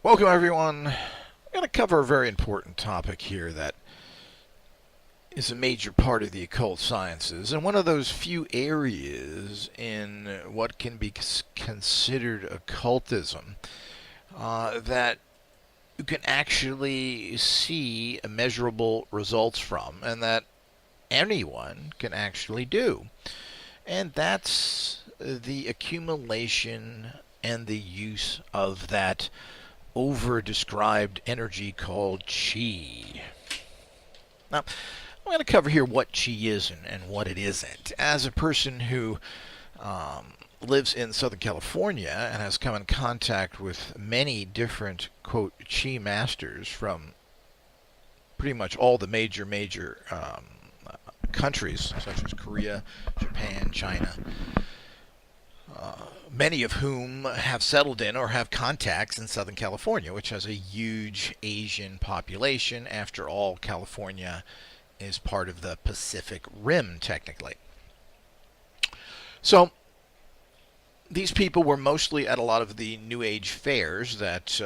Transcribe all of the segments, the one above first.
Welcome, everyone. I'm going to cover a very important topic here that is a major part of the occult sciences, and one of those few areas in what can be considered occultism that you can actually see measurable results from, and that anyone can actually do. And that's the accumulation and the use of that over-described energy called chi. Now, I'm going to cover here what chi is and what it isn't. As a person who lives in Southern California and has come in contact with many different, quote, chi masters from pretty much all the major countries, such as Korea, Japan, China, many of whom have settled in or have contacts in Southern California, which has a huge Asian population. After all, California is part of the Pacific Rim, technically. So these people were mostly at a lot of the New Age fairs that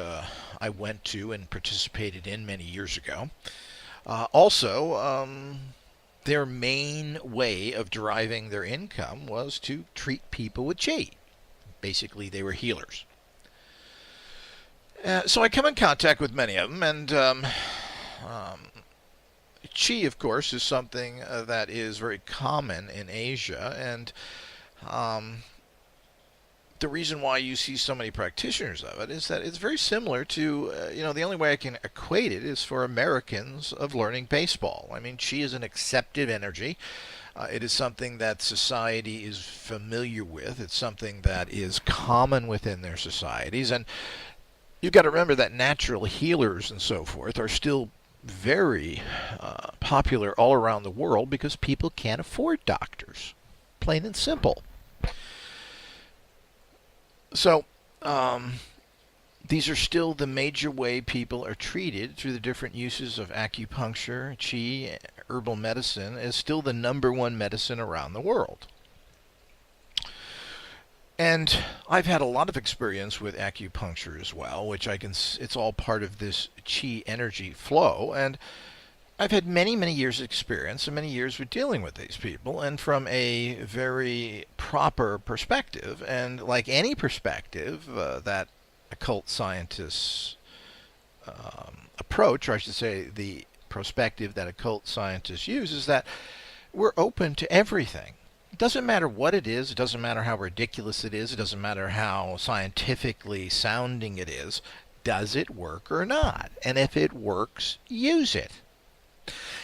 I went to and participated in many years ago. Their main way of deriving their income was to treat people with chi. Basically, they were healers. So I come in contact with many of them, and chi, of course, is something that is very common in Asia, and the reason why you see so many practitioners of it is that it's very similar to, the only way I can equate it is for Americans of learning baseball. I mean, chi is an accepted energy. It is something that society is familiar with. It's something that is common within their societies. And you've got to remember that natural healers and so forth are still very popular all around the world because people can't afford doctors. Plain and simple. So, these are still the major way people are treated through the different uses of acupuncture. Chi, herbal medicine is still the #1 medicine around the world. And I've had a lot of experience with acupuncture as well, which it's all part of this chi energy flow. And I've had many years of experience and many years with dealing with these people, and from a very proper perspective. And like any perspective that occult scientists approach, or I should say the perspective that occult scientists use, is that we're open to everything. It doesn't matter what it is. It doesn't matter how ridiculous it is. It doesn't matter how scientifically sounding it is. Does it work or not? And if it works, use it.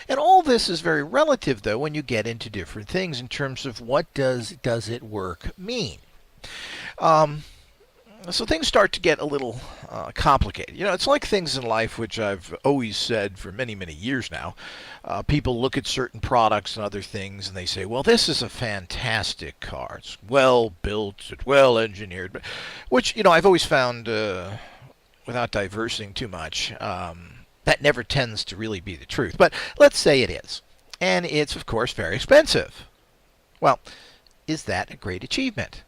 And all this is very relative, though, when you get into different things in terms of what does it work mean. So things start to get a little complicated. It's like things in life, which I've always said for many years now. People look at certain products and other things, and they say, well, this is a fantastic car. It's well built, it's well engineered, which, I've always found, without diversing too much, that never tends to really be the truth. But let's say it is. And it's, of course, very expensive. Well, is that a great achievement?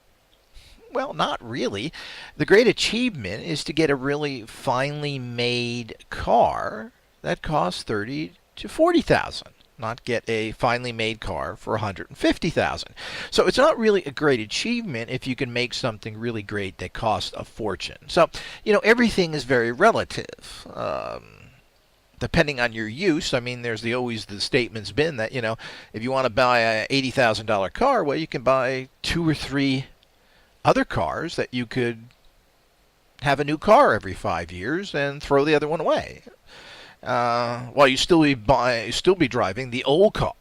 Well, not really. The great achievement is to get a really finely made car that costs $30,000 to $40,000, not get a finely made car for $150,000. So it's not really a great achievement if you can make something really great that costs a fortune. So, everything is very relative. Depending on your use, I mean, there's always the statement's been that, if you want to buy a $80,000 car, well, you can buy 2 or 3 other cars that you could have a new car every 5 years and throw the other one away, while you still be driving the old car,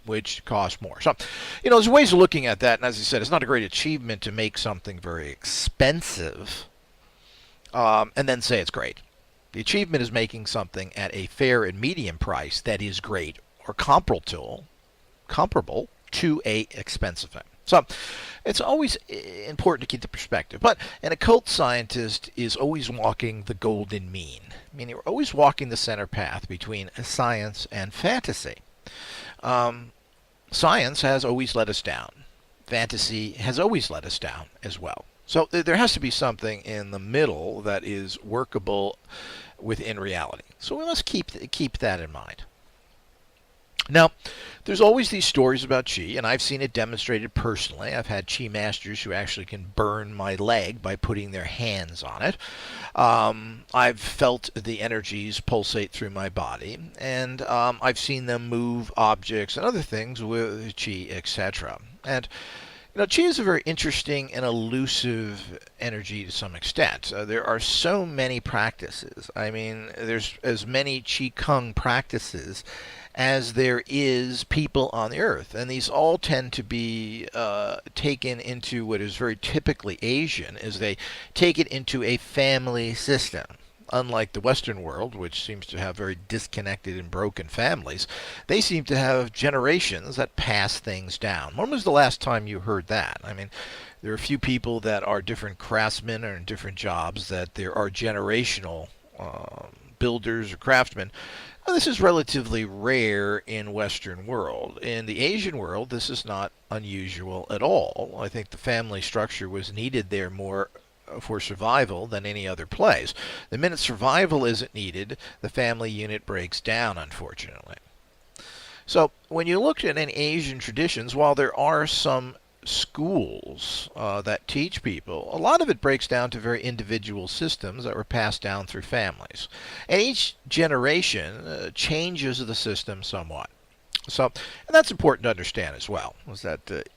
which costs more. So, there's ways of looking at that, and as I said, it's not a great achievement to make something very expensive and then say it's great. The achievement is making something at a fair and medium price that is great or comparable to a expensive thing. So it's always important to keep the perspective. But an occult scientist is always walking the golden mean, meaning we're always walking the center path between science and fantasy. Science has always let us down. Fantasy has always let us down as well. So there has to be something in the middle that is workable within reality. So we must keep that in mind. Now, there's always these stories about chi, and I've seen it demonstrated personally. I've had chi masters who actually can burn my leg by putting their hands on it. I've felt the energies pulsate through my body, and I've seen them move objects and other things with chi, etc. And chi is a very interesting and elusive energy to some extent. There are so many practices. I mean, there's as many qi kung practices as there is people on the earth, and these all tend to be taken into what is very typically Asian, is they take it into a family system. Unlike the Western world, which seems to have very disconnected and broken families, they seem to have generations that pass things down. When was the last time you heard that? I mean, there are a few people that are different craftsmen or in different jobs that there are generational builders or craftsmen. This is relatively rare in Western world. In the Asian world, this is not unusual at all. I think the family structure was needed there more for survival than any other place. The minute survival isn't needed, the family unit breaks down, unfortunately. So when you look at any Asian traditions, while there are some schools that teach people, a lot of it breaks down to very individual systems that were passed down through families. And each generation changes the system somewhat. So, and that's important to understand as well, is that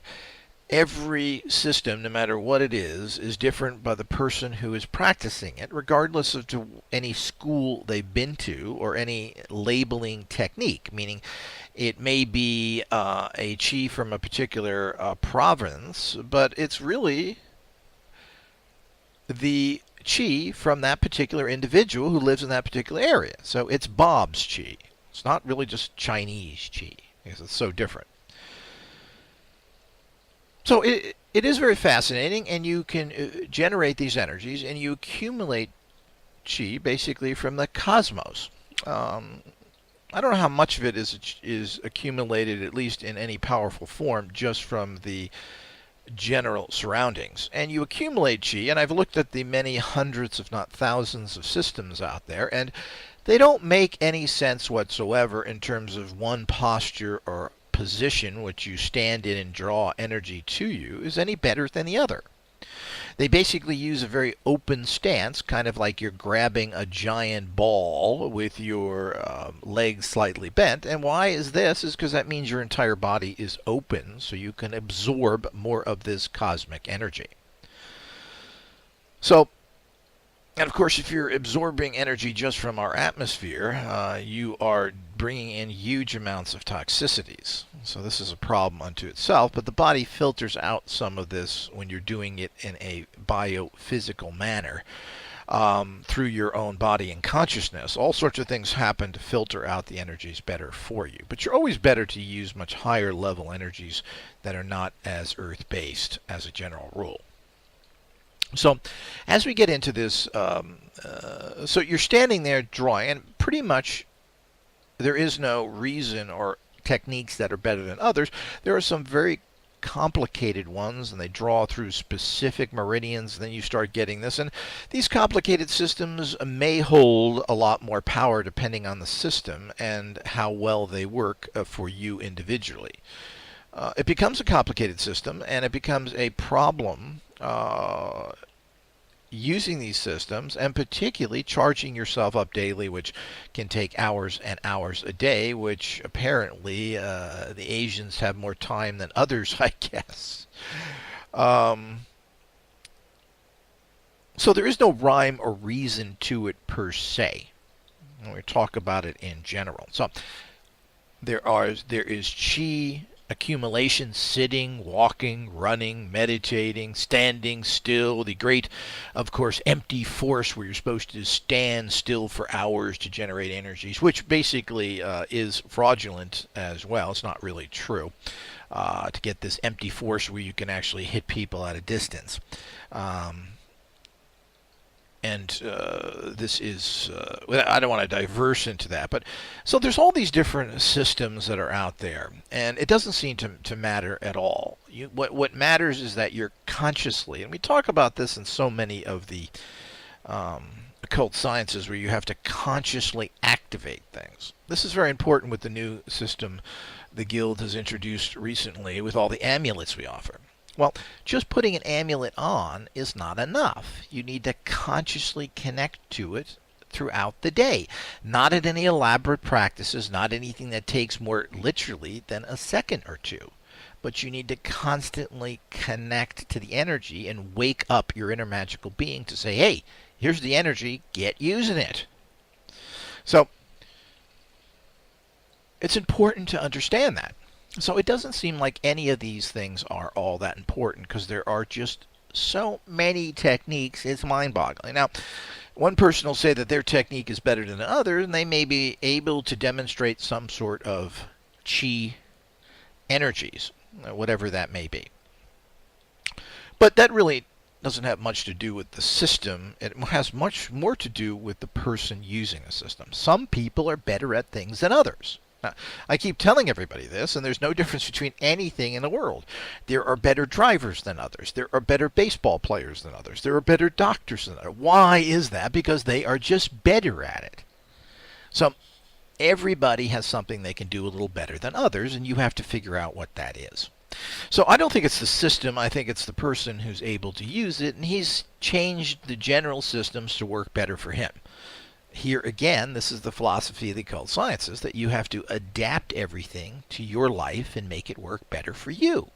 every system, no matter what it is different by the person who is practicing it, regardless of any school they've been to or any labeling technique, meaning it may be a chi from a particular province, but it's really the chi from that particular individual who lives in that particular area. So it's Bob's chi. It's not really just Chinese chi, because it's so different. So it is very fascinating, and you can generate these energies, and you accumulate chi basically from the cosmos. I don't know how much of it is accumulated, at least in any powerful form, just from the general surroundings. And you accumulate chi, and I've looked at the many hundreds, if not thousands, of systems out there, and they don't make any sense whatsoever in terms of one posture or position which you stand in and draw energy to you is any better than the other. They basically use a very open stance, kind of like you're grabbing a giant ball with your legs slightly bent. And why is this? Is because that means your entire body is open, so you can absorb more of this cosmic energy. So, and of course, if you're absorbing energy just from our atmosphere, you are bringing in huge amounts of toxicities. So this is a problem unto itself, but the body filters out some of this when you're doing it in a biophysical manner through your own body and consciousness. All sorts of things happen to filter out the energies better for you. But you're always better to use much higher level energies that are not as earth-based as a general rule. So as we get into this, so you're standing there drawing, and pretty much there is no reason or techniques that are better than others. There are some very complicated ones, and they draw through specific meridians, and then you start getting this. And these complicated systems may hold a lot more power depending on the system and how well they work for you individually. It becomes a complicated system, and it becomes a problem using these systems, and particularly charging yourself up daily, which can take hours and hours a day, which apparently the Asians have more time than others, I guess. So there is no rhyme or reason to it per se. We talk about it in general. So there is chi accumulation, sitting, walking, running, meditating, standing still, the great, of course, empty force where you're supposed to stand still for hours to generate energies, which basically is fraudulent as well. It's not really true. To get this empty force where you can actually hit people at a distance. And this is, I don't want to diverse into that, but so there's all these different systems that are out there, and it doesn't seem to matter at all. What matters is that you're consciously, and we talk about this in so many of the um, occult sciences where you have to consciously activate things. This is very important with the new system the Guild has introduced recently with all the amulets we offer. Well, just putting an amulet on is not enough. You need to consciously connect to it throughout the day. Not at any elaborate practices, not anything that takes more literally than a second or two. But you need to constantly connect to the energy and wake up your inner magical being to say, hey, here's the energy, get using it. So it's important to understand that. So it doesn't seem like any of these things are all that important because there are just so many techniques, it's mind-boggling. Now, one person will say that their technique is better than others, and they may be able to demonstrate some sort of chi energies, whatever that may be. But that really doesn't have much to do with the system. It has much more to do with the person using the system. Some people are better at things than others. I keep telling everybody this, and there's no difference between anything in the world. There are better drivers than others. There are better baseball players than others. There are better doctors than others. Why is that? Because they are just better at it. So everybody has something they can do a little better than others, and you have to figure out what that is. So I don't think it's the system. I think it's the person who's able to use it, and he's changed the general systems to work better for him. Here again, this is the philosophy of the occult sciences, that you have to adapt everything to your life and make it work better for you.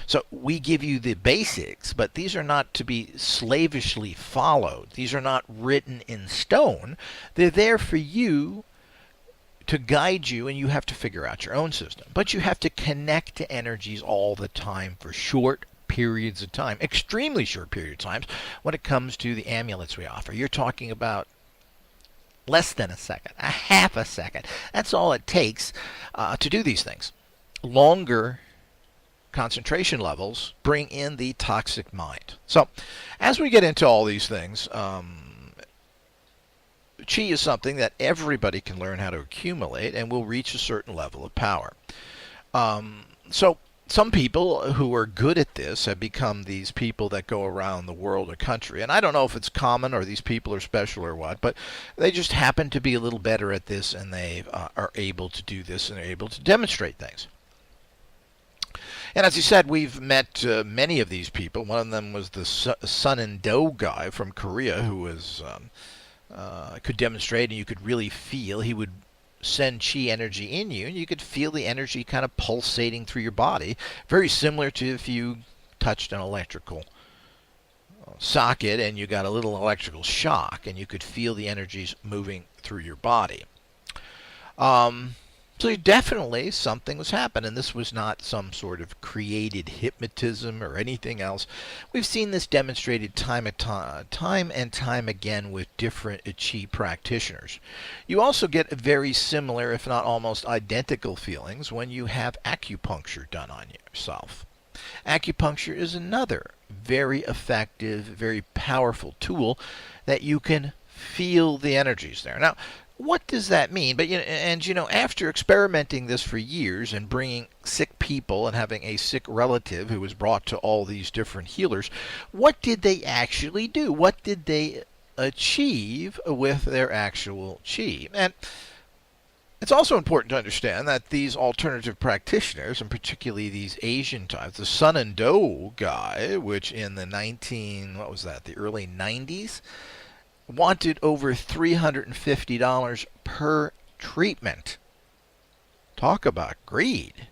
So we give you the basics, but these are not to be slavishly followed. These are not written in stone. They're there for you to guide you, and you have to figure out your own system. But you have to connect to energies all the time for short periods of time, extremely short periods of time when it comes to the amulets we offer. You're talking about less than a second, a half a second. That's all it takes to do these things. Longer concentration levels bring in the toxic mind. So as we get into all these things, chi is something that everybody can learn how to accumulate and will reach a certain level of power. So some people who are good at this have become these people that go around the world or country. And I don't know if it's common or these people are special or what, but they just happen to be a little better at this, and they are able to do this, and they're able to demonstrate things. And as you said, we've met many of these people. One of them was the Sun and Do guy from Korea who was could demonstrate, and you could really feel. He would send chi energy in you, and you could feel the energy kind of pulsating through your body, very similar to if you touched an electrical socket and you got a little electrical shock, and you could feel the energies moving through your body. So definitely something was happening, and this was not some sort of created hypnotism or anything else. We've seen this demonstrated time and time again with different chi practitioners. You also get very similar, if not almost identical feelings when you have acupuncture done on yourself. Acupuncture is another very effective, very powerful tool that you can feel the energies there. Now, what does that mean? But after experimenting this for years and bringing sick people and having a sick relative who was brought to all these different healers, what did they actually do? What did they achieve with their actual chi? And it's also important to understand that these alternative practitioners, and particularly these Asian types, the Sun and Do guy, which in the the early 90s, wanted over $350 per treatment. Talk about greed.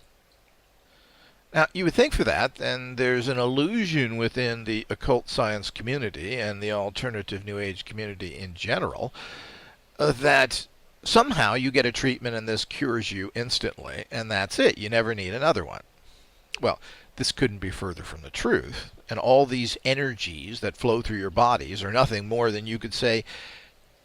Now, you would think for that, and there's an illusion within the occult science community and the alternative New Age community in general, that somehow you get a treatment and this cures you instantly, and that's it. You never need another one. Well, this couldn't be further from the truth. And all these energies that flow through your bodies are nothing more than, you could say,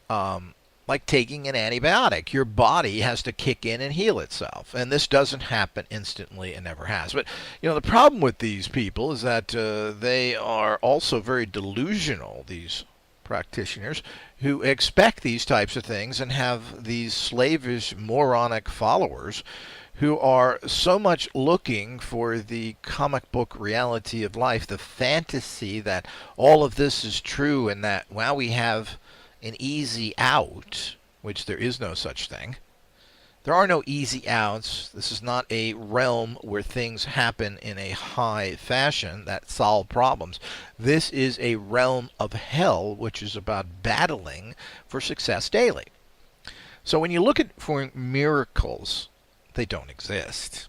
like taking an antibiotic. Your body has to kick in and heal itself. And this doesn't happen instantly and never has. But, the problem with these people is that they are also very delusional, these practitioners who expect these types of things and have these slavish, moronic followers who are so much looking for the comic book reality of life, the fantasy that all of this is true and that, well, we have an easy out, which there is no such thing. There are no easy outs. This is not a realm where things happen in a high fashion that solve problems. This is a realm of hell, which is about battling for success daily. So when you look at for miracles, they don't exist.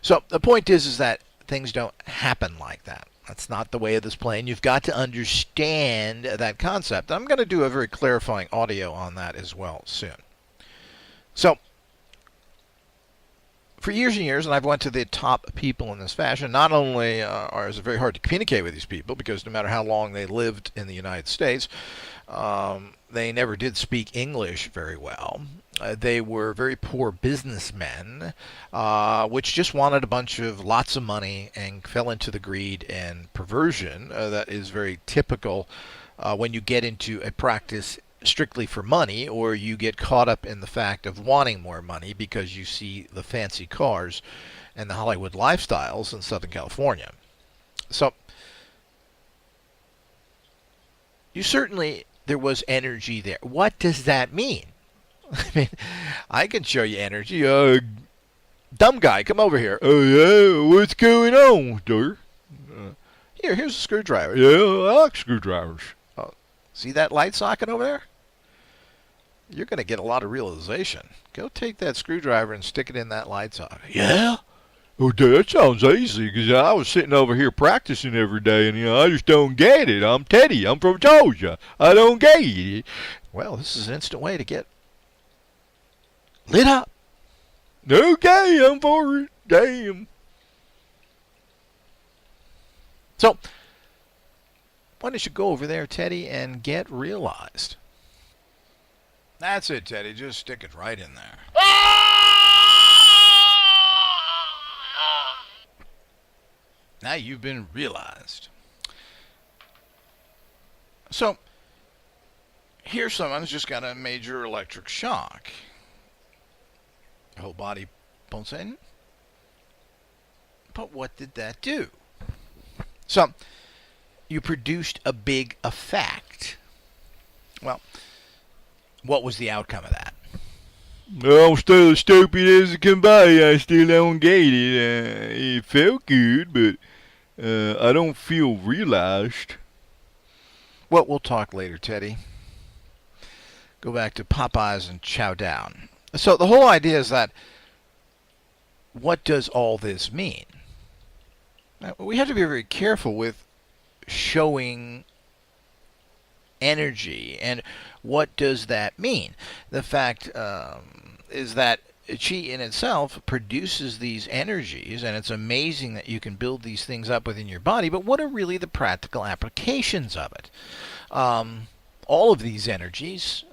So the point is that things don't happen like that. That's not the way of this plane. You've got to understand that concept. I'm going to do a very clarifying audio on that as well soon. So, for years and years, and I've went to the top people in this fashion, not only is it very hard to communicate with these people, because no matter how long they lived in the United States, they never did speak English very well. They were very poor businessmen, which just wanted a bunch of lots of money and fell into the greed and perversion that is very typical when you get into a practice strictly for money, or you get caught up in the fact of wanting more money because you see the fancy cars and the Hollywood lifestyles in Southern California. So, there was energy there. What does that mean? I mean, I can show you energy. Dumb guy, come over here. Oh, yeah, what's going on, sir? Here's a screwdriver. Yeah, I like screwdrivers. See that light socket over there? You're going to get a lot of realization. Go take that screwdriver and stick it in that light socket. Yeah? Oh, that sounds easy, because I was sitting over here practicing every day, and, I just don't get it. I'm Teddy. I'm from Georgia. I don't get it. Well, this is an instant way to get lit up. Okay, I'm for it. Damn. So, why don't you go over there, Teddy, and get realized? That's it, Teddy. Just stick it right in there. Now you've been realized. So, here's someone who's just got a major electric shock. Whole body pulsating. But what did that do? So, you produced a big effect. Well, what was the outcome of that? I'm still as stupid as it can be. I still don't get it. It felt good, but I don't feel realized. Well, we'll talk later, Teddy. Go back to Popeyes and chow down. So the whole idea is that, what does all this mean? Now, we have to be very careful with showing energy, and what does that mean? The fact is that Qi in itself produces these energies, and it's amazing that you can build these things up within your body, but what are really the practical applications of it? All of these energies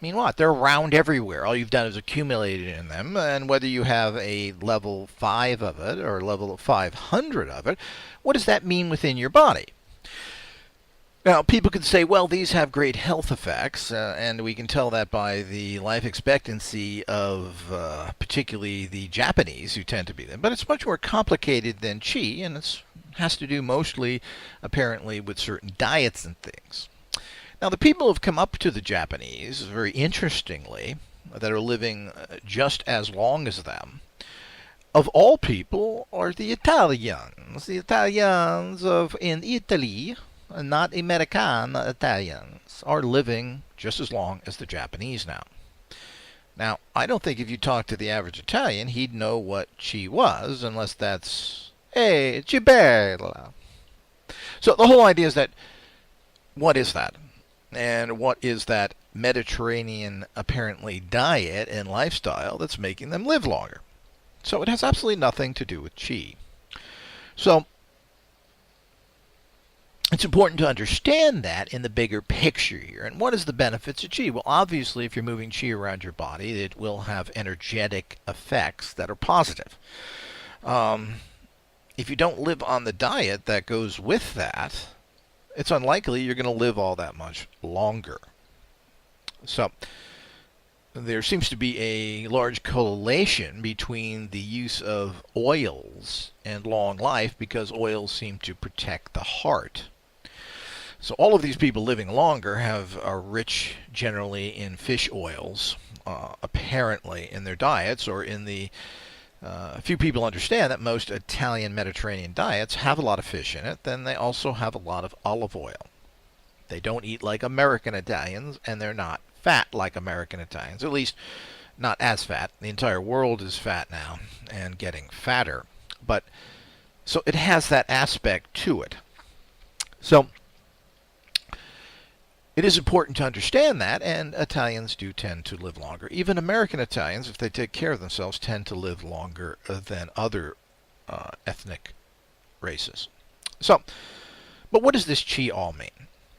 mean what? They're around everywhere. All you've done is accumulated in them, and whether you have a level 5 of it or a level 500 of it, what does that mean within your body? Now, people could say, well, these have great health effects, and we can tell that by the life expectancy of particularly the Japanese, who tend to be them. But it's much more complicated than Qi, and it has to do mostly, apparently, with certain diets and things. Now, the people who have come up to the Japanese, very interestingly, that are living just as long as them, of all people, are the Italians. The Italians in Italy, not American Italians, are living just as long as the Japanese now. Now, I don't think if you talk to the average Italian, he'd know what Qi was, unless that's, hey, Cibella. So the whole idea is that, what is that? And what is that Mediterranean, apparently, diet and lifestyle that's making them live longer? So it has absolutely nothing to do with Qi. So it's important to understand that in the bigger picture here. And what is the benefits of Qi? Well, obviously, if you're moving Qi around your body, it will have energetic effects that are positive. If you don't live on the diet that goes with that, it's unlikely you're going to live all that much longer. So there seems to be a large correlation between the use of oils and long life because oils seem to protect the heart. So all of these people living longer are rich generally in fish oils, apparently in their diets or in the few people understand that most Italian Mediterranean diets have a lot of fish in it. Then they also have a lot of olive oil. They don't eat like American Italians, and they're not fat like American Italians, at least not as fat. The entire world is fat now and getting fatter. But so it has that aspect to it. So it is important to understand that, and Italians do tend to live longer. Even American Italians, if they take care of themselves, tend to live longer than other ethnic races. So, but what does this chi all mean?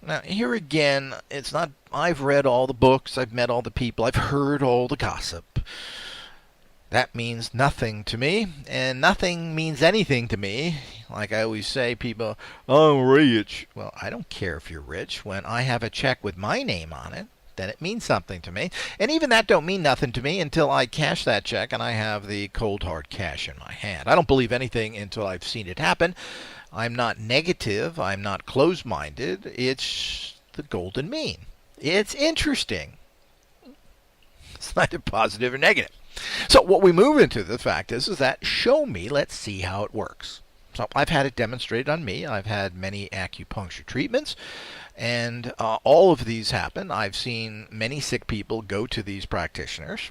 Now, here again, it's not, I've read all the books, I've met all the people, I've heard all the gossip. That means nothing to me, and nothing means anything to me. Like I always say, people, I'm rich. Well, I don't care if you're rich. When I have a check with my name on it, then it means something to me. And even that don't mean nothing to me until I cash that check and I have the cold hard cash in my hand. I don't believe anything until I've seen it happen. I'm not negative. I'm not closed-minded. It's the golden mean. It's interesting. It's neither positive or negative. So what we move into, the fact is that show me, let's see how it works. So I've had it demonstrated on me. I've had many acupuncture treatments, and all of these happen. I've seen many sick people go to these practitioners,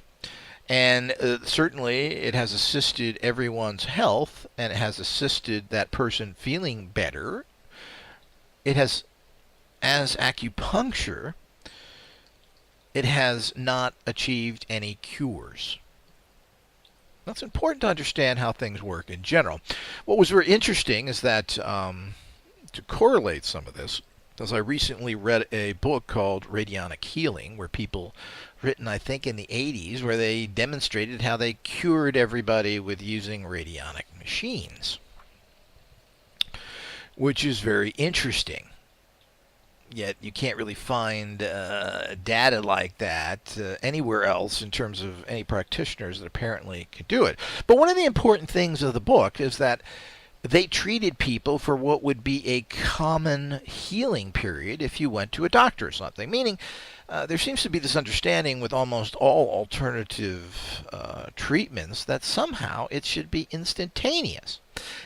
and certainly it has assisted everyone's health, and it has assisted that person feeling better. It has, as acupuncture, it has not achieved any cures. It's important to understand how things work in general. What was very interesting is that to correlate some of this, as I recently read a book called Radionic Healing, where people, written I think in the 80s, where they demonstrated how they cured everybody with using radionic machines, which is very interesting. Yet you can't really find data like that anywhere else in terms of any practitioners that apparently could do it. But one of the important things of the book is that they treated people for what would be a common healing period if you went to a doctor or something. Meaning, there seems to be this understanding with almost all alternative treatments that somehow it should be instantaneous.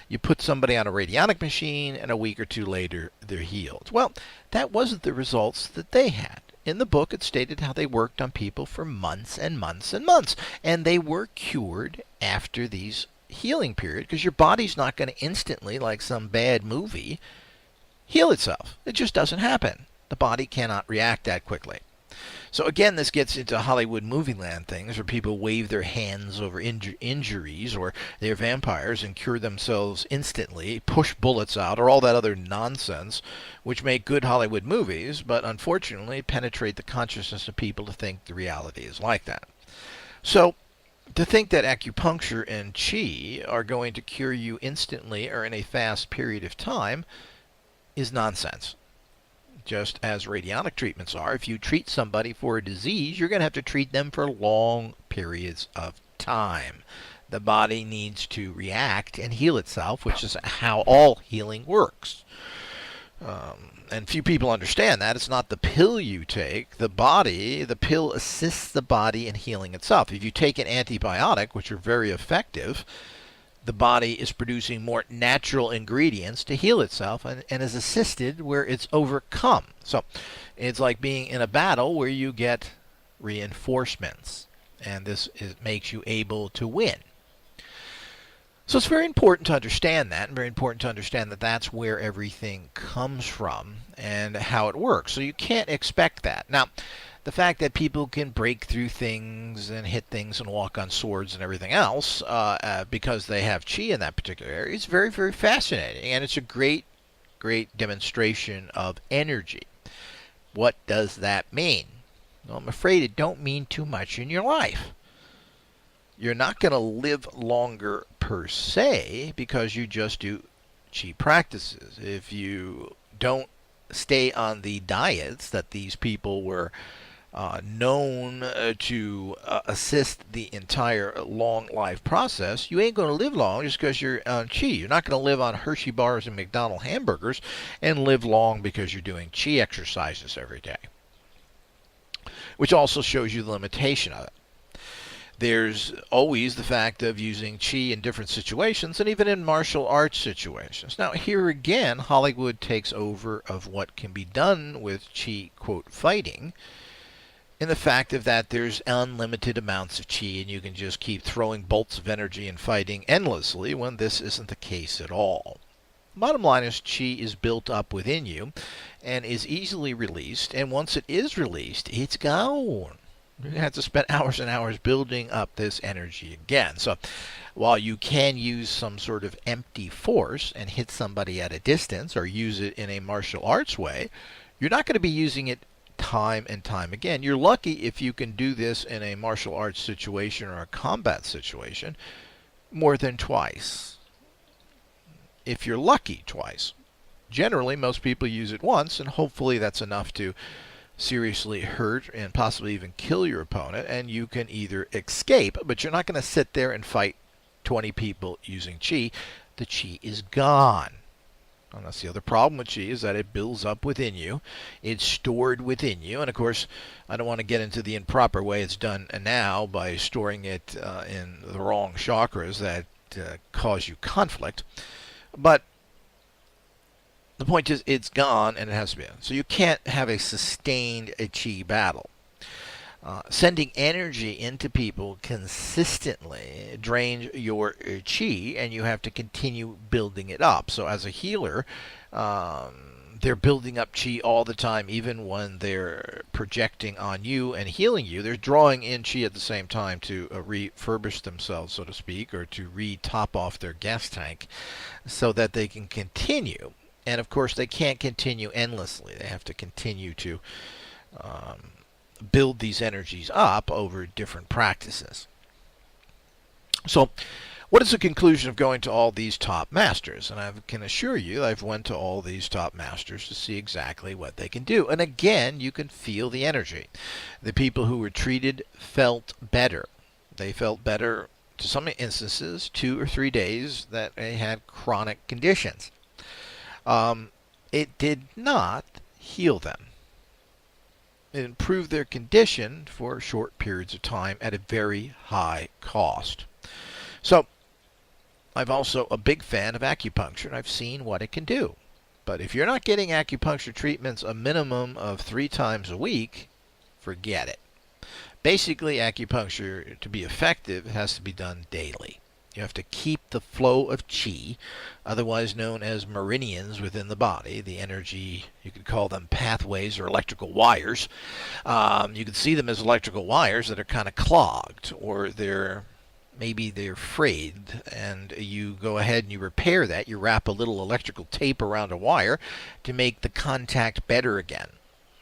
You put somebody on a radionic machine, and a week or two later, they're healed. Well, that wasn't the results that they had. In the book, it stated how they worked on people for months and months and months, and they were cured after these healing period, because your body's not going to instantly, like some bad movie, heal itself. It just doesn't happen. The body cannot react that quickly. So again, this gets into Hollywood movie land things where people wave their hands over injuries, or they're vampires and cure themselves instantly, push bullets out, or all that other nonsense, which make good Hollywood movies, but unfortunately penetrate the consciousness of people to think the reality is like that. So to think that acupuncture and qi are going to cure you instantly or in a fast period of time is nonsense. Just as radionic treatments are, if you treat somebody for a disease, you're going to have to treat them for long periods of time. The body needs to react and heal itself, which is how all healing works. And few people understand that. It's not the pill you take. The pill assists the body in healing itself. If you take an antibiotic, which are very effective, the body is producing more natural ingredients to heal itself and is assisted where it's overcome. So it's like being in a battle where you get reinforcements, and this makes you able to win. So it's very important to understand that, and very important to understand that that's where everything comes from and how it works. So you can't expect that. Now, the fact that people can break through things and hit things and walk on swords and everything else because they have chi in that particular area is very, very fascinating. And it's a great, great demonstration of energy. What does that mean? Well, I'm afraid it don't mean too much in your life. You're not going to live longer per se because you just do chi practices. If you don't stay on the diets that these people were known to assist the entire long life process, you ain't going to live long just because you're on chi. You're not going to live on Hershey bars and McDonald's hamburgers and live long because you're doing chi exercises every day, which also shows you the limitation of it. There's always the fact of using chi in different situations and even in martial arts situations. Now, here again, Hollywood takes over of what can be done with chi, quote, fighting, in the fact of that there's unlimited amounts of chi and you can just keep throwing bolts of energy and fighting endlessly when this isn't the case at all. Bottom line is chi is built up within you and is easily released, and once it is released, it's gone. You have to spend hours and hours building up this energy again. So while you can use some sort of empty force and hit somebody at a distance or use it in a martial arts way, you're not going to be using it time and time again. You're lucky if you can do this in a martial arts situation or a combat situation more than twice. If you're lucky, twice. Generally, most people use it once, and hopefully that's enough to seriously hurt and possibly even kill your opponent, and you can either escape, but you're not going to sit there and fight 20 people using chi. The chi is gone. And that's the other problem with chi, is that it builds up within you. It's stored within you. And of course, I don't want to get into the improper way it's done now by storing it in the wrong chakras that cause you conflict. But the point is, it's gone and it has to be. So you can't have a sustained chi battle. Sending energy into people consistently drains your chi, and you have to continue building it up. So as a healer, they're building up chi all the time, even when they're projecting on you and healing you. They're drawing in chi at the same time to refurbish themselves, so to speak, or to re-top off their gas tank so that they can continue. And of course, they can't continue endlessly. They have to continue to build these energies up over different practices. So, what is the conclusion of going to all these top masters? And I can assure you, I've went to all these top masters to see exactly what they can do. And again, you can feel the energy. The people who were treated felt better. They felt better, to some instances, 2 or 3 days that they had chronic conditions. It did not heal them. It improved their condition for short periods of time at a very high cost. So, I'm also a big fan of acupuncture, and I've seen what it can do. But if you're not getting acupuncture treatments a minimum of 3 times a week, forget it. Basically, acupuncture, to be effective, has to be done daily. You have to keep the flow of chi, otherwise known as meridians within the body, the energy, you could call them pathways or electrical wires. You could see them as electrical wires that are kind of clogged, or maybe they're frayed, and you go ahead and you repair that. You wrap a little electrical tape around a wire to make the contact better again.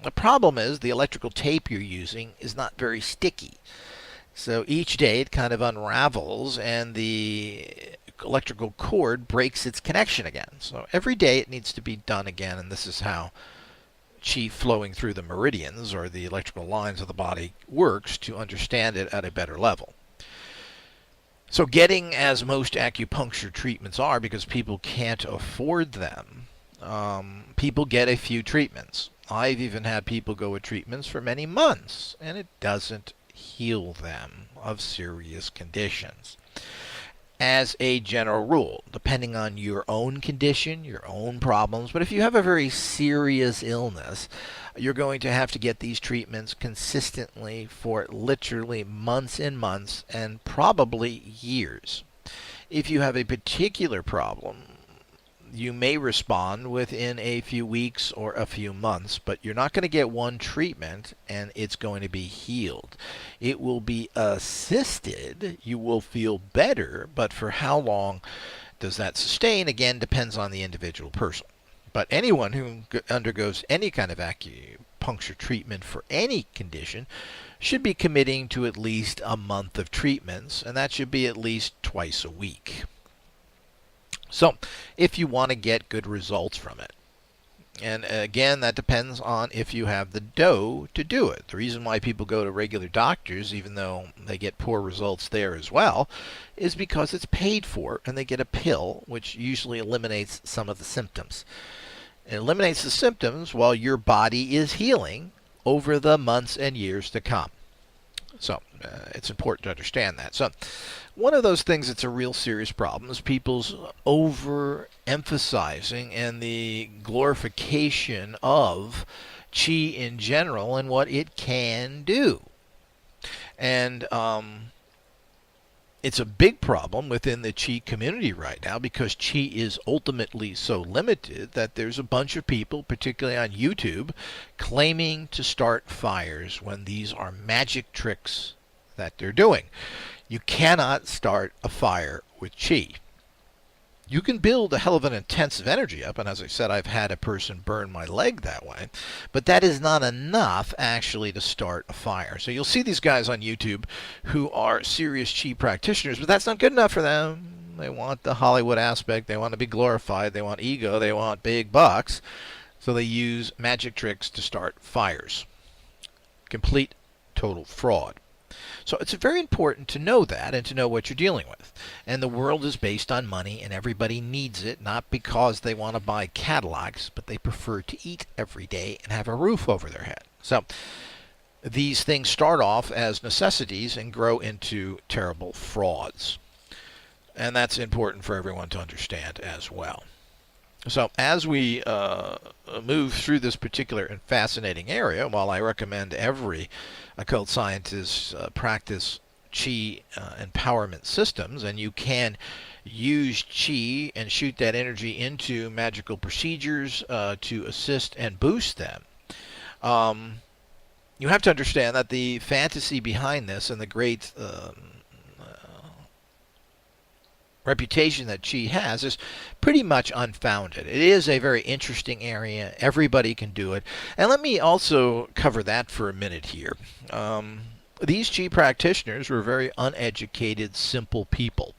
The problem is the electrical tape you're using is not very sticky. So each day it kind of unravels and the electrical cord breaks its connection again. So every day it needs to be done again, and this is how chi flowing through the meridians, or the electrical lines of the body, works to understand it at a better level. So getting, as most acupuncture treatments are, because people can't afford them, people get a few treatments. I've even had people go with treatments for many months, and it doesn't heal them of serious conditions. As a general rule, depending on your own condition, your own problems, but if you have a very serious illness, you're going to have to get these treatments consistently for literally months and months, and probably years. If you have a particular problem, you may respond within a few weeks or a few months, but you're not going to get one treatment and it's going to be healed. It will be assisted. You will feel better, but for how long does that sustain? Again, depends on the individual person. But anyone who undergoes any kind of acupuncture treatment for any condition should be committing to at least a month of treatments, and that should be at least twice a week. So, if you want to get good results from it, And again, that depends on if you have the dough to do it. The reason why people go to regular doctors, even though they get poor results there as well, is because it's paid for and they get a pill which usually eliminates some of the symptoms. It eliminates the symptoms while your body is healing over the months and years to come. So it's important to understand that. So one of those things that's a real serious problem is people's overemphasizing and the glorification of chi in general and what it can do. And it's a big problem within the chi community right now because chi is ultimately so limited that there's a bunch of people, particularly on YouTube, claiming to start fires when these are magic tricks that they're doing. You cannot start a fire with chi. You can build a hell of an intensive energy up, and as I said, I've had a person burn my leg that way, but that is not enough actually to start a fire. So you'll see these guys on YouTube who are serious chi practitioners, but that's not good enough for them. They want the Hollywood aspect, they want to be glorified, they want ego, they want big bucks, so they use magic tricks to start fires. Complete, total fraud. So it's very important to know that and to know what you're dealing with. And the world is based on money, and everybody needs it, not because they want to buy Cadillacs, but they prefer to eat every day and have a roof over their head. So these things start off as necessities and grow into terrible frauds. And that's important for everyone to understand as well. So as we move through this particular and fascinating area, while I recommend every occult scientist practice chi empowerment systems, and you can use chi and shoot that energy into magical procedures to assist and boost them, you have to understand that the fantasy behind this and the great reputation that chi has is pretty much unfounded. It is a very interesting area. Everybody can do it. And let me also cover that for a minute here. These chi practitioners were very uneducated, simple people.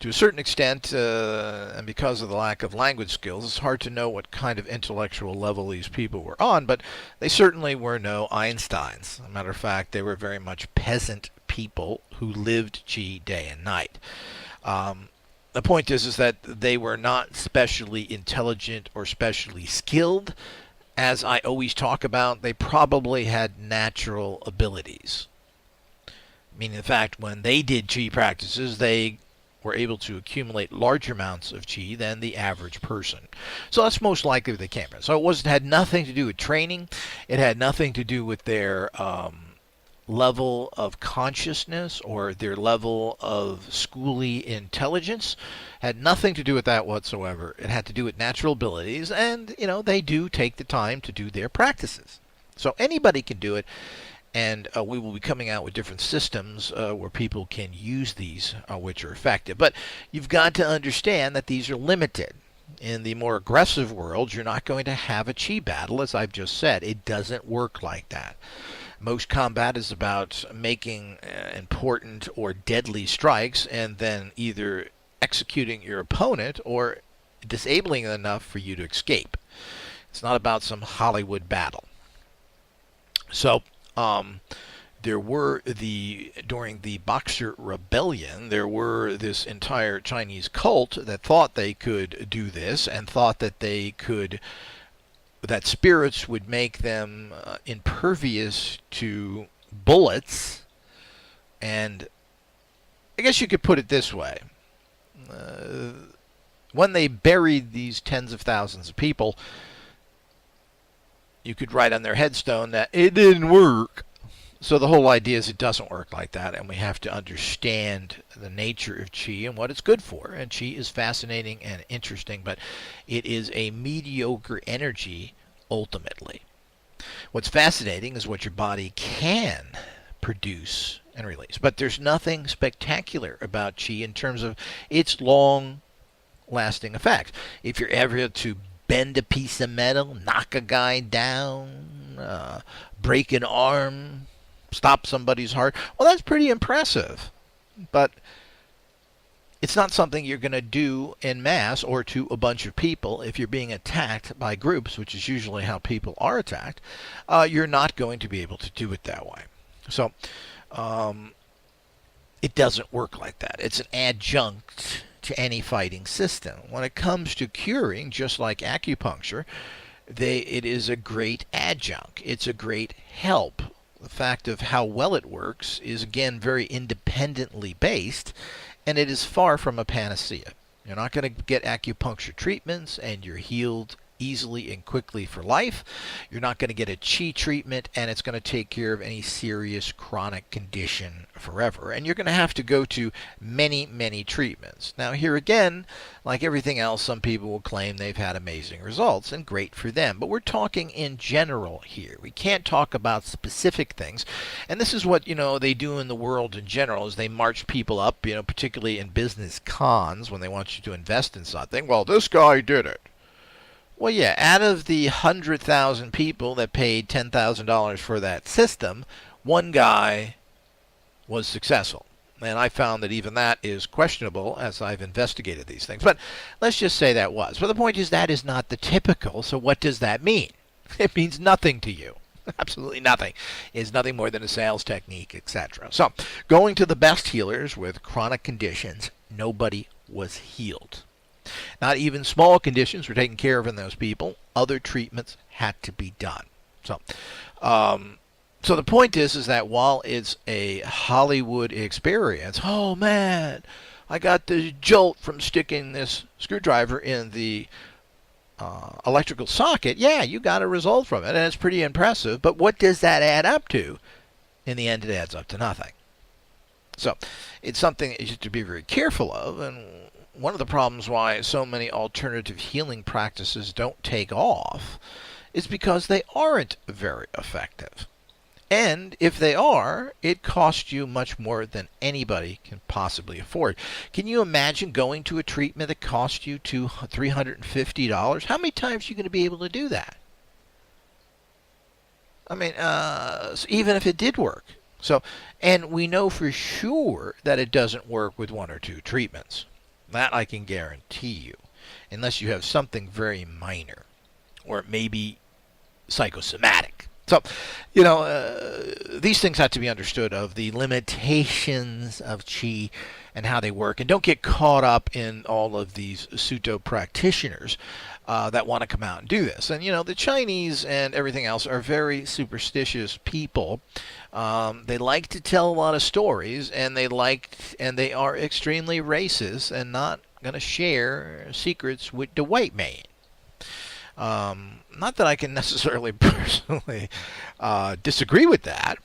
To a certain extent, and because of the lack of language skills, it's hard to know what kind of intellectual level these people were on, but they certainly were no Einsteins. As a matter of fact, they were very much peasant people who lived chi day and night. The point is that they were not specially intelligent or specially skilled. As I always talk about, they probably had natural abilities. Meaning the fact when they did chi practices, they were able to accumulate large amounts of chi than the average person. So that's most likely they came from. So it had nothing to do with training. It had nothing to do with their level of consciousness or their level of schooly intelligence. Had nothing to do with that whatsoever. It had to do with natural abilities, and they do take the time to do their practices. So anybody can do it, and we will be coming out with different systems where people can use these which are effective. But you've got to understand that these are limited. In the more aggressive world, you're not going to have a chi battle, as I've just said. It doesn't work like that. Most combat is about making important or deadly strikes and then either executing your opponent or disabling enough for you to escape. It's not about some Hollywood battle. So there were during the Boxer Rebellion, there were this entire Chinese cult that thought they could do this and thought that that spirits would make them impervious to bullets. And I guess you could put it this way. When they buried these tens of thousands of people, you could write on their headstone that it didn't work. So the whole idea is it doesn't work like that, and we have to understand the nature of chi and what it's good for. And chi is fascinating and interesting, but it is a mediocre energy ultimately. What's fascinating is what your body can produce and release. But there's nothing spectacular about chi in terms of its long-lasting effect. If you're ever to bend a piece of metal, knock a guy down, break an arm, stop somebody's heart, well, that's pretty impressive. But It's not something you're going to do en masse or to a bunch of people. If you're being attacked by groups, which is usually how people are attacked, you're not going to be able to do it that way. So it doesn't work like that. It's an adjunct to any fighting system. When it comes to curing, just like acupuncture, it is a great adjunct. It's a great help. The fact of how well it works is, again, very independently based, and it is far from a panacea. You're not going to get acupuncture treatments and you're healed easily and quickly for life. You're not going to get a chi treatment and it's going to take care of any serious chronic condition forever. And you're going to have to go to many, many treatments. Now, here again, like everything else, some people will claim they've had amazing results, and great for them. But we're talking in general here. We can't talk about specific things. And this is what, they do in the world in general, is they march people up, particularly in business cons when they want you to invest in something. Well, this guy did it. Well, yeah, out of the 100,000 people that paid $10,000 for that system, one guy was successful. And I found that even that is questionable as I've investigated these things. But let's just say that was. But the point is that is not the typical. So what does that mean? It means nothing to you. Absolutely nothing. It's nothing more than a sales technique, etc. So going to the best healers with chronic conditions, nobody was healed. Not even small conditions were taken care of in those people. Other treatments had to be done. So the point is that while it's a Hollywood experience, oh man, I got the jolt from sticking this screwdriver in the electrical socket. Yeah, you got a result from it, and it's pretty impressive. But what does that add up to? In the end, it adds up to nothing. So it's something that you have to be very careful of, and one of the problems why so many alternative healing practices don't take off is because they aren't very effective. And if they are, it costs you much more than anybody can possibly afford. Can you imagine going to a treatment that costs you $350? How many times are you going to be able to do that? I mean, so even if it did work. And we know for sure that it doesn't work with one or two treatments. That I can guarantee you, unless you have something very minor, or maybe psychosomatic. So, these things have to be understood of the limitations of qi and how they work. And don't get caught up in all of these pseudo practitioners that want to come out and do this. And, the Chinese and everything else are very superstitious people. They like to tell a lot of stories, and they are extremely racist and not going to share secrets with the white man. Not that I can necessarily personally disagree with that,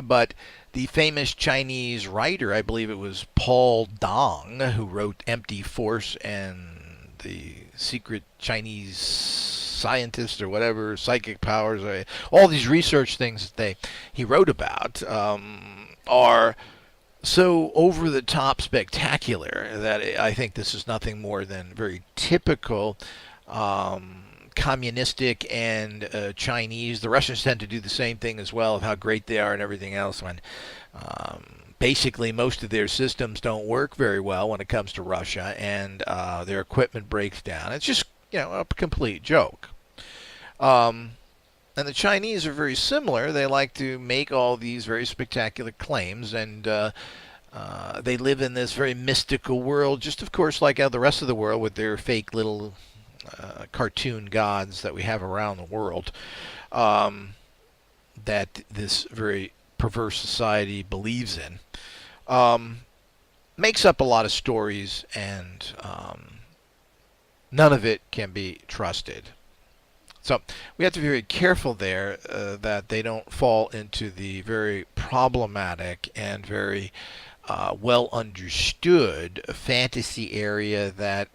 but the famous Chinese writer, I believe it was Paul Dong, who wrote Empty Force and the Secret Chinese Scientist or whatever, Psychic Powers, all these research things that he wrote about are so over-the-top spectacular that I think this is nothing more than very typical communistic and Chinese. The Russians tend to do the same thing as well, of how great they are and everything else, when basically most of their systems don't work very well when it comes to Russia, and their equipment breaks down. It's just a complete joke. And the Chinese are very similar. They like to make all these very spectacular claims, and they live in this very mystical world, just of course like the rest of the world with their fake little cartoon gods that we have around the world, that this very perverse society believes in. Makes up a lot of stories, and none of it can be trusted. So we have to be very careful there that they don't fall into the very problematic and very well understood fantasy area that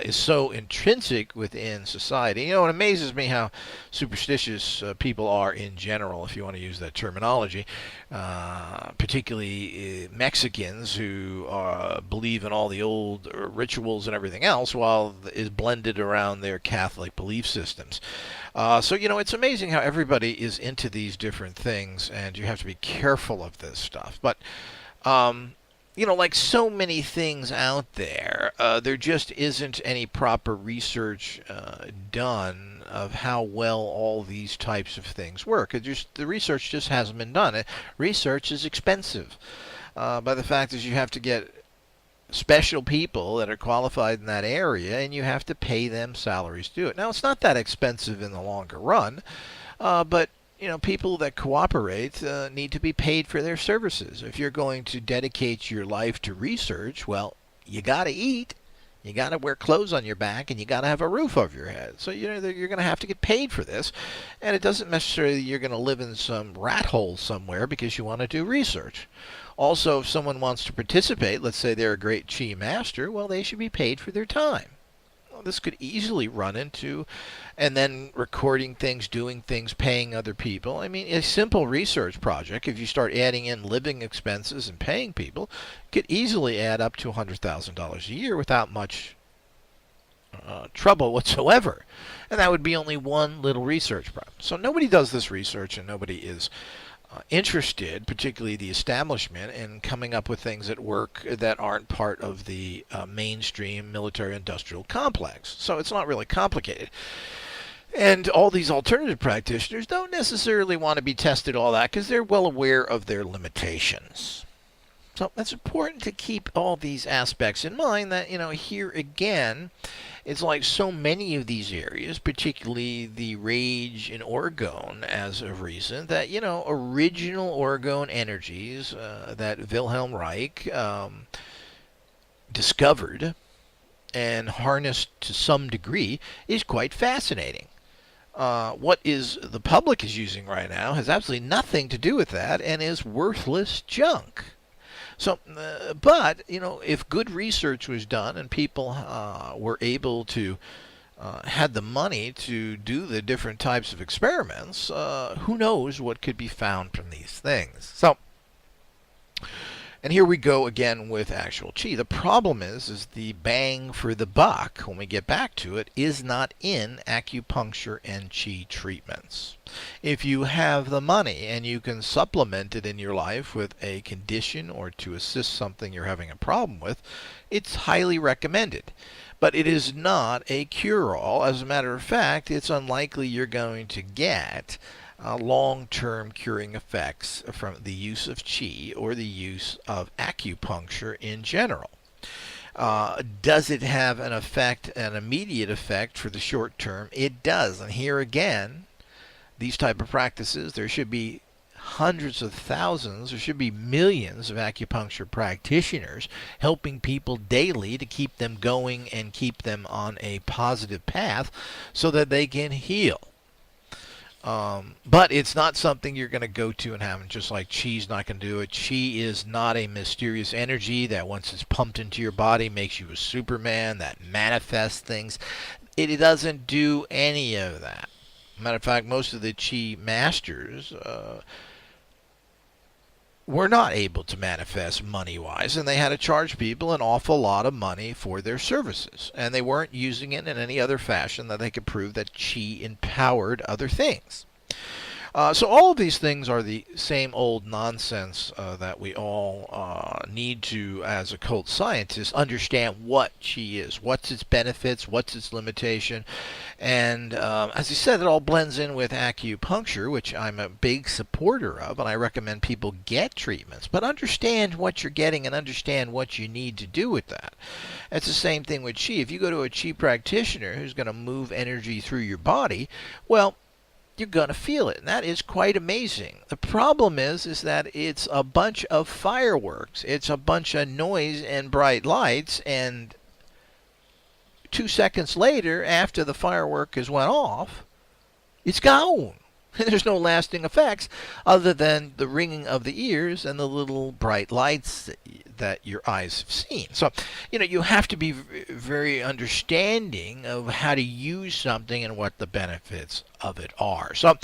is so intrinsic within society. It amazes me how superstitious people are in general, if you want to use that terminology, particularly Mexicans who believe in all the old rituals and everything else, while is blended around their Catholic belief systems. So it's amazing how everybody is into these different things, and you have to be careful of this stuff. But like so many things out there, there just isn't any proper research done of how well all these types of things work. The research just hasn't been done. Research is expensive. By the fact is, you have to get special people that are qualified in that area, and you have to pay them salaries to do it. Now, it's not that expensive in the longer run, but people that cooperate need to be paid for their services. If you're going to dedicate your life to research, well, you got to eat, you got to wear clothes on your back, and you got to have a roof over your head. So you're going to have to get paid for this, and it doesn't necessarily you're going to live in some rat hole somewhere because you want to do research. Also, if someone wants to participate, let's say they're a great chi master, well, they should be paid for their time. This could easily run into, and then recording things, doing things, paying other people. I mean, a simple research project, if you start adding in living expenses and paying people, could easily add up to $100,000 a year without much trouble whatsoever. And that would be only one little research problem. So nobody does this research, and nobody is interested, particularly the establishment, in coming up with things that work that aren't part of the mainstream military-industrial complex. So it's not really complicated. And all these alternative practitioners don't necessarily want to be tested all that because they're well aware of their limitations. So it's important to keep all these aspects in mind that, here again, it's like so many of these areas, particularly the rage in orgone as of recent, that, original orgone energies that Wilhelm Reich discovered and harnessed to some degree is quite fascinating. What the public is using right now has absolutely nothing to do with that and is worthless junk. So, but, if good research was done and people were able to, had the money to do the different types of experiments, who knows what could be found from these things. So, and here we go again with actual chi. The problem is the bang for the buck, when we get back to it, is not in acupuncture and chi treatments. If you have the money and you can supplement it in your life with a condition or to assist something you're having a problem with, it's highly recommended. But it is not a cure-all. As a matter of fact, it's unlikely you're going to get long-term curing effects from the use of chi or the use of acupuncture in general. Does it have an immediate effect for the short term? It does. And here again, these type of practices, there should be hundreds of thousands, there should be millions of acupuncture practitioners helping people daily to keep them going and keep them on a positive path so that they can heal. But it's not something you're going to go to and have, just like chi's not going to do it. Chi is not a mysterious energy that once it's pumped into your body makes you a Superman, that manifests things. It doesn't do any of that. Matter of fact, most of the chi masters were not able to manifest money-wise, and they had to charge people an awful lot of money for their services. And they weren't using it in any other fashion that they could prove that chi empowered other things. So all of these things are the same old nonsense that we all need to, as occult scientists, understand what chi is, what's its benefits, what's its limitation. And as I said, it all blends in with acupuncture, which I'm a big supporter of, and I recommend people get treatments. But understand what you're getting and understand what you need to do with that. It's the same thing with chi. If you go to a chi practitioner who's going to move energy through your body, well, you're going to feel it, and that is quite amazing. The problem is that it's a bunch of fireworks. It's a bunch of noise and bright lights, and 2 seconds later, after the firework has went off, it's gone. There's no lasting effects other than the ringing of the ears and the little bright lights that your eyes have seen. So, you have to be very understanding of how to use something and what the benefits of it are. So,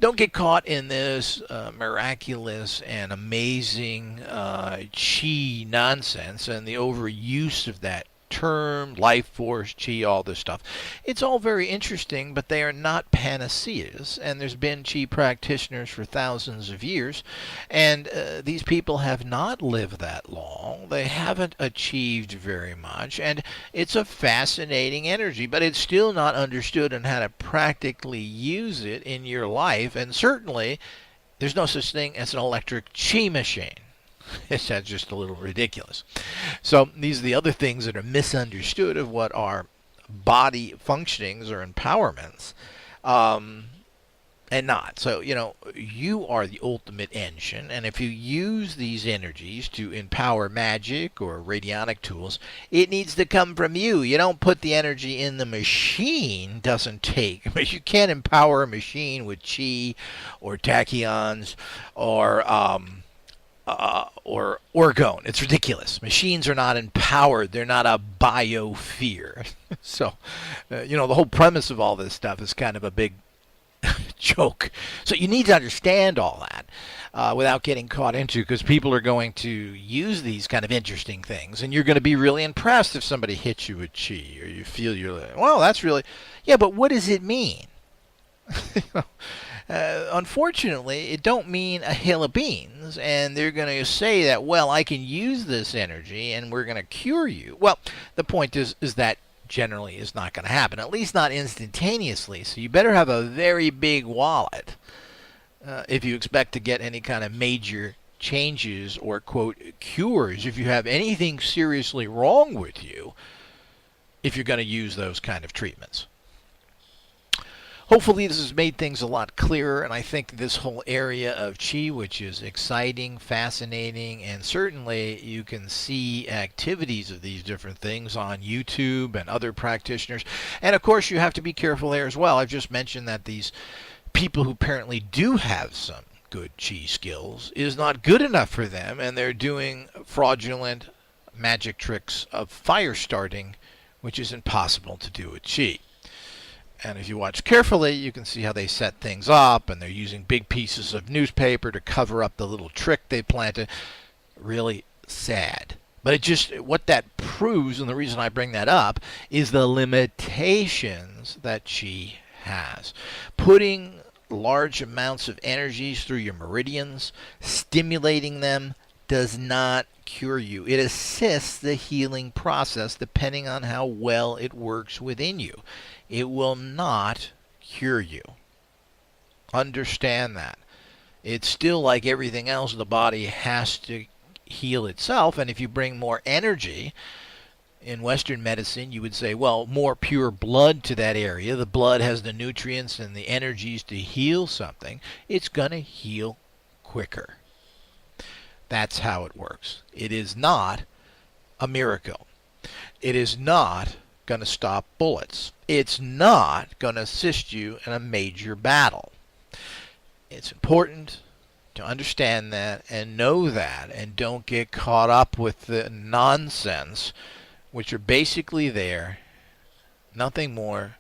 don't get caught in this miraculous and amazing chi nonsense and the overuse of that term, life force, chi, all this stuff. It's all very interesting, but they are not panaceas. And there's been chi practitioners for thousands of years, and these people have not lived that long. They haven't achieved very much, and it's a fascinating energy, but it's still not understood on how to practically use it in your life. And certainly, there's no such thing as an electric chi machine. That's just a little ridiculous. So these are the other things that are misunderstood of what are body functionings or empowerments, and not. So, you are the ultimate engine, and if you use these energies to empower magic or radionic tools, it needs to come from you. You don't put the energy in the machine. Doesn't take. But you can't empower a machine with chi or tachyons or orgone. It's ridiculous. Machines are not empowered. They're not a biosphere. So, the whole premise of all this stuff is kind of a big joke. So you need to understand all that without getting caught into, because people are going to use these kind of interesting things, and you're going to be really impressed if somebody hits you with chi, or you feel you're like, well, that's really, yeah, but what does it mean? Unfortunately, it don't mean a hill of beans, and they're going to say that, well, I can use this energy and we're going to cure you. Well, the point is that generally is not going to happen, at least not instantaneously. So you better have a very big wallet if you expect to get any kind of major changes or, quote, cures, if you have anything seriously wrong with you, if you're going to use those kind of treatments. Hopefully this has made things a lot clearer, and I think this whole area of chi, which is exciting, fascinating, and certainly you can see activities of these different things on YouTube and other practitioners. And of course you have to be careful there as well. I've just mentioned that these people who apparently do have some good chi skills is not good enough for them, and they're doing fraudulent magic tricks of fire starting, which is impossible to do with chi. And if you watch carefully, you can see how they set things up, and they're using big pieces of newspaper to cover up the little trick they planted. Really sad. But what that proves, and the reason I bring that up, is the limitations that chi has. Putting large amounts of energies through your meridians, stimulating them, does not cure you. It assists the healing process depending on how well it works within you. It will not cure you. Understand that. It's still like everything else. The body has to heal itself, and if you bring more energy, in Western medicine you would say, well, more pure blood to that area. The blood has the nutrients and the energies to heal something. It's going to heal quicker. That's how it works. It is not a miracle. It is not going to stop bullets. It's not going to assist you in a major battle. It's important to understand that and know that, and don't get caught up with the nonsense, which are basically there, nothing more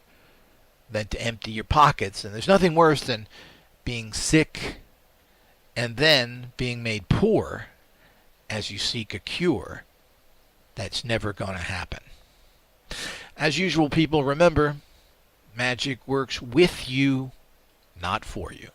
than to empty your pockets. And there's nothing worse than being sick and then being made poor as you seek a cure. That's never going to happen. As usual, people, remember, magic works with you, not for you.